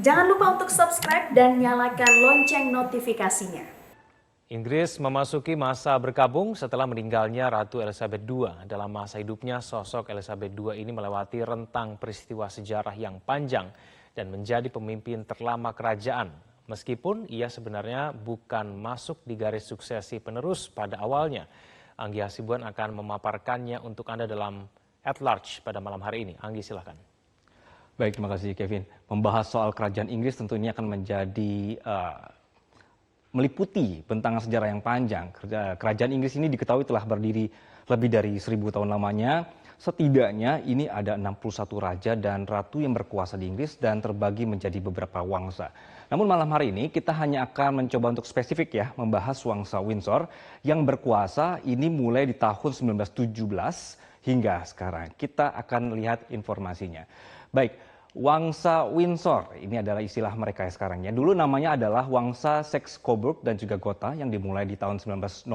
Jangan lupa untuk subscribe dan nyalakan lonceng notifikasinya. Inggris memasuki masa berkabung setelah meninggalnya Ratu Elizabeth II. Dalam masa hidupnya, sosok Elizabeth II ini melewati rentang peristiwa sejarah yang panjang dan menjadi pemimpin terlama kerajaan. Meskipun ia sebenarnya bukan masuk di garis suksesi penerus pada awalnya. Anggi Hasibuan akan memaparkannya untuk Anda dalam At Large pada malam hari ini. Anggi, silakan. Baik, terima kasih Kevin. Membahas soal kerajaan Inggris tentunya akan menjadi meliputi bentangan sejarah yang panjang. Kerajaan Inggris ini diketahui telah berdiri lebih dari 1000 tahun lamanya. Setidaknya ini ada 61 raja dan ratu yang berkuasa di Inggris dan terbagi menjadi beberapa wangsa. Namun malam hari ini kita hanya akan mencoba untuk spesifik ya membahas wangsa Windsor yang berkuasa ini mulai di tahun 1917 hingga sekarang. Kita akan lihat informasinya. Baik, Wangsa Windsor, ini adalah istilah mereka sekarang ya. Dulu namanya adalah Wangsa Saxe-Coburg dan juga Gotha yang dimulai di tahun 1901.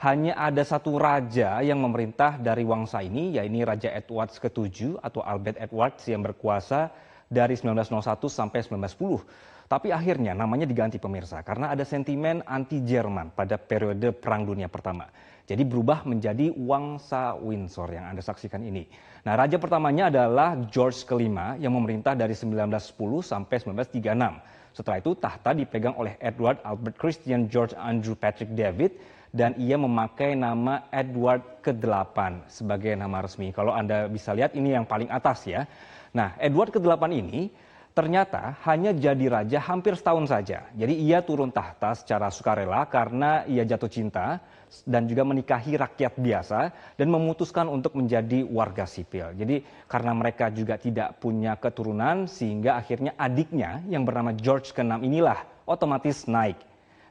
Hanya ada satu raja yang memerintah dari wangsa ini, yaitu Raja Edward ke-7 atau Albert Edwards yang berkuasa dari 1901 sampai 1910. Tapi akhirnya namanya diganti pemirsa karena ada sentimen anti-Jerman pada periode Perang Dunia Pertama. Jadi berubah menjadi Wangsa Windsor yang Anda saksikan ini. Nah, raja pertamanya adalah George kelima yang memerintah dari 1910 sampai 1936. Setelah itu tahta dipegang oleh Edward Albert Christian George Andrew Patrick David dan ia memakai nama Edward ke-8 sebagai nama resmi. Kalau Anda bisa lihat ini yang paling atas ya. Nah, Edward ke-8 ini ternyata hanya jadi raja hampir setahun saja. Jadi ia turun tahta secara sukarela karena ia jatuh cinta dan juga menikahi rakyat biasa dan memutuskan untuk menjadi warga sipil. Jadi karena mereka juga tidak punya keturunan sehingga akhirnya adiknya yang bernama George ke-6 inilah otomatis naik.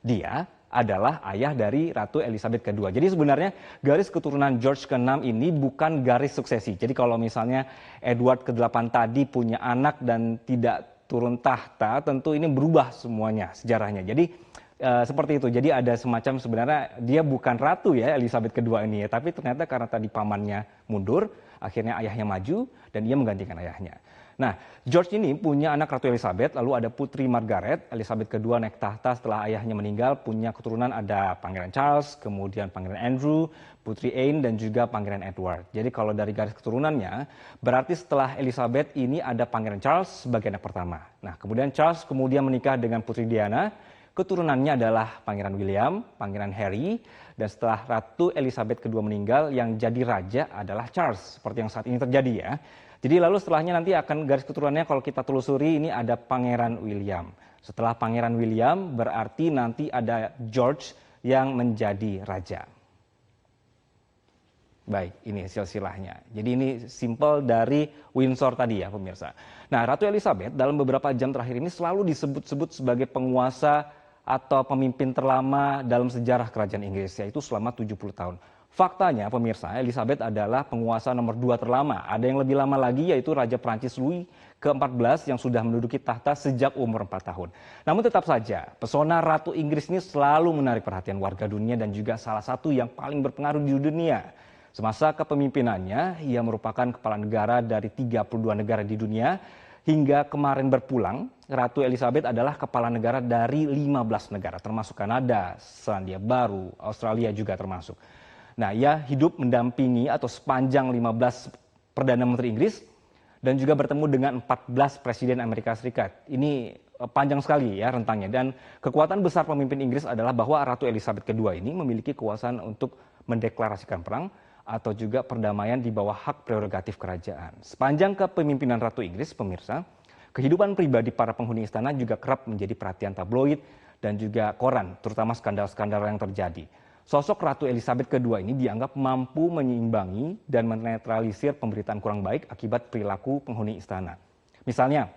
Dia adalah ayah dari Ratu Elizabeth II. Jadi sebenarnya garis keturunan George ke-6 ini bukan garis suksesi. Jadi kalau misalnya Edward ke-8 tadi punya anak dan tidak turun tahta, tentu ini berubah semuanya sejarahnya. Jadi seperti itu. Jadi ada semacam sebenarnya dia bukan ratu ya Elizabeth II ini ya, tapi ternyata karena tadi pamannya mundur, akhirnya ayahnya maju dan ia menggantikan ayahnya. Nah, George ini punya anak Ratu Elizabeth, lalu ada putri Margaret. Elizabeth II naik tahta setelah ayahnya meninggal, punya keturunan ada Pangeran Charles, kemudian Pangeran Andrew, Putri Anne, dan juga Pangeran Edward. Jadi kalau dari garis keturunannya, berarti setelah Elizabeth ini ada Pangeran Charles sebagai anak pertama. Nah, kemudian Charles kemudian menikah dengan Putri Diana, keturunannya adalah Pangeran William, Pangeran Harry, dan setelah Ratu Elizabeth II meninggal, yang jadi raja adalah Charles, seperti yang saat ini terjadi ya. Jadi lalu setelahnya nanti akan garis keturunannya kalau kita telusuri ini ada Pangeran William. Setelah Pangeran William berarti nanti ada George yang menjadi raja. Baik, ini silsilahnya. Jadi ini simpel dari Windsor tadi ya pemirsa. Nah, Ratu Elizabeth dalam beberapa jam terakhir ini selalu disebut-sebut sebagai penguasa atau pemimpin terlama dalam sejarah kerajaan Inggris, yaitu selama 70 tahun. Faktanya pemirsa, Elizabeth adalah penguasa nomor 2 terlama. Ada yang lebih lama lagi yaitu Raja Prancis Louis ke-14 yang sudah menduduki tahta sejak umur 4 tahun. Namun tetap saja, pesona Ratu Inggris ini selalu menarik perhatian warga dunia dan juga salah satu yang paling berpengaruh di dunia. Semasa kepemimpinannya, ia merupakan kepala negara dari 32 negara di dunia. Hingga kemarin berpulang, Ratu Elizabeth adalah kepala negara dari 15 negara, termasuk Kanada, Selandia Baru, Australia juga termasuk. Nah, ia hidup mendampingi atau sepanjang 15 Perdana Menteri Inggris dan juga bertemu dengan 14 Presiden Amerika Serikat. Ini panjang sekali ya rentangnya. Dan kekuatan besar pemimpin Inggris adalah bahwa Ratu Elizabeth II ini memiliki kekuasaan untuk mendeklarasikan perang atau juga perdamaian di bawah hak prerogatif kerajaan. Sepanjang kepemimpinan Ratu Inggris, pemirsa, kehidupan pribadi para penghuni istana juga kerap menjadi perhatian tabloid dan juga koran, terutama skandal-skandal yang terjadi. Sosok Ratu Elizabeth II ini dianggap mampu menyeimbangi dan menetralisir pemberitaan kurang baik akibat perilaku penghuni istana. Misalnya,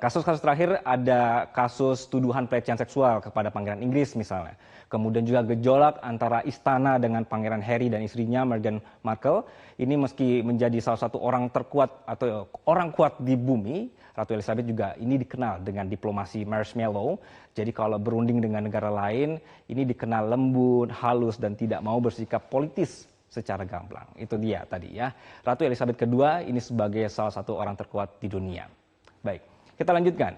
kasus-kasus terakhir ada kasus tuduhan pelecehan seksual kepada Pangeran Inggris misalnya. Kemudian juga gejolak antara istana dengan Pangeran Harry dan istrinya Meghan Markle. Ini meski menjadi salah satu orang terkuat atau orang kuat di bumi, Ratu Elizabeth juga ini dikenal dengan diplomasi marshmallow. Jadi kalau berunding dengan negara lain, ini dikenal lembut, halus, dan tidak mau bersikap politis secara gamblang. Itu dia tadi ya. Ratu Elizabeth II ini sebagai salah satu orang terkuat di dunia. Baik. Kita lanjutkan.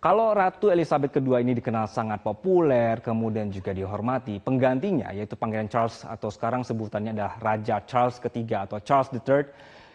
Kalau Ratu Elizabeth II ini dikenal sangat populer, kemudian juga dihormati, penggantinya yaitu Pangeran Charles atau sekarang sebutannya adalah Raja Charles III atau Charles III,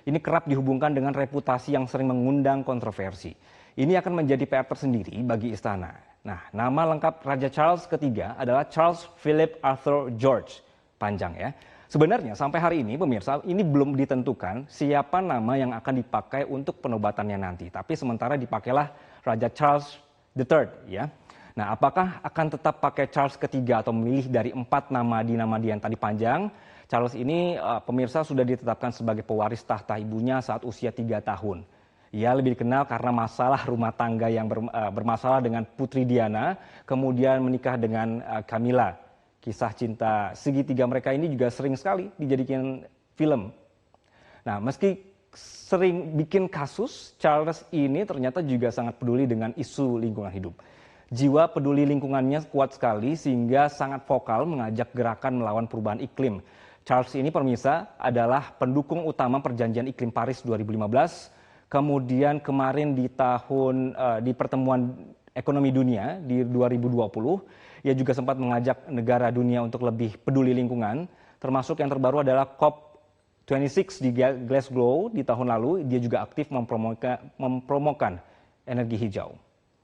ini kerap dihubungkan dengan reputasi yang sering mengundang kontroversi. Ini akan menjadi PR tersendiri bagi istana. Nah, nama lengkap Raja Charles III adalah Charles Philip Arthur George. Panjang ya. Sebenarnya sampai hari ini pemirsa, ini belum ditentukan siapa nama yang akan dipakai untuk penobatannya nanti. Tapi sementara dipakailah Raja Charles III ya. Nah, apakah akan tetap pakai Charles III atau memilih dari 4 nama dinamadi yang tadi panjang? Charles ini pemirsa sudah ditetapkan sebagai pewaris tahta ibunya saat usia 3 tahun. Ia lebih dikenal karena masalah rumah tangga yang bermasalah dengan Putri Diana, kemudian menikah dengan Camilla. Kisah cinta segitiga mereka ini juga sering sekali dijadikan film. Nah, meski sering bikin kasus, Charles ini ternyata juga sangat peduli dengan isu lingkungan hidup. Jiwa peduli lingkungannya kuat sekali sehingga sangat vokal mengajak gerakan melawan perubahan iklim. Charles ini pemirsa adalah pendukung utama Perjanjian Iklim Paris 2015. Kemudian kemarin di pertemuan ekonomi dunia di 2020, ia juga sempat mengajak negara dunia untuk lebih peduli lingkungan. Termasuk yang terbaru adalah COP26 di Glasgow di tahun lalu. Dia juga aktif mempromokan energi hijau.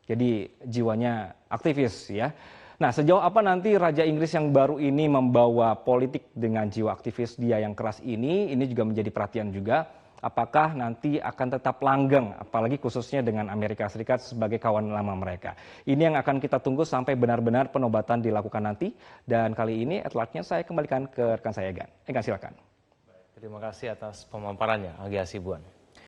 Jadi jiwanya aktivis ya. Nah, sejauh apa nanti Raja Inggris yang baru ini membawa politik dengan jiwa aktivis dia yang keras ini juga menjadi perhatian juga. Apakah nanti akan tetap langgeng, apalagi khususnya dengan Amerika Serikat sebagai kawan lama mereka. Ini yang akan kita tunggu sampai benar-benar penobatan dilakukan nanti. Dan kali ini atletnya saya kembalikan ke rekan saya Egan. Egan silakan. Terima kasih atas pemaparannya, Anggi Hasibuan.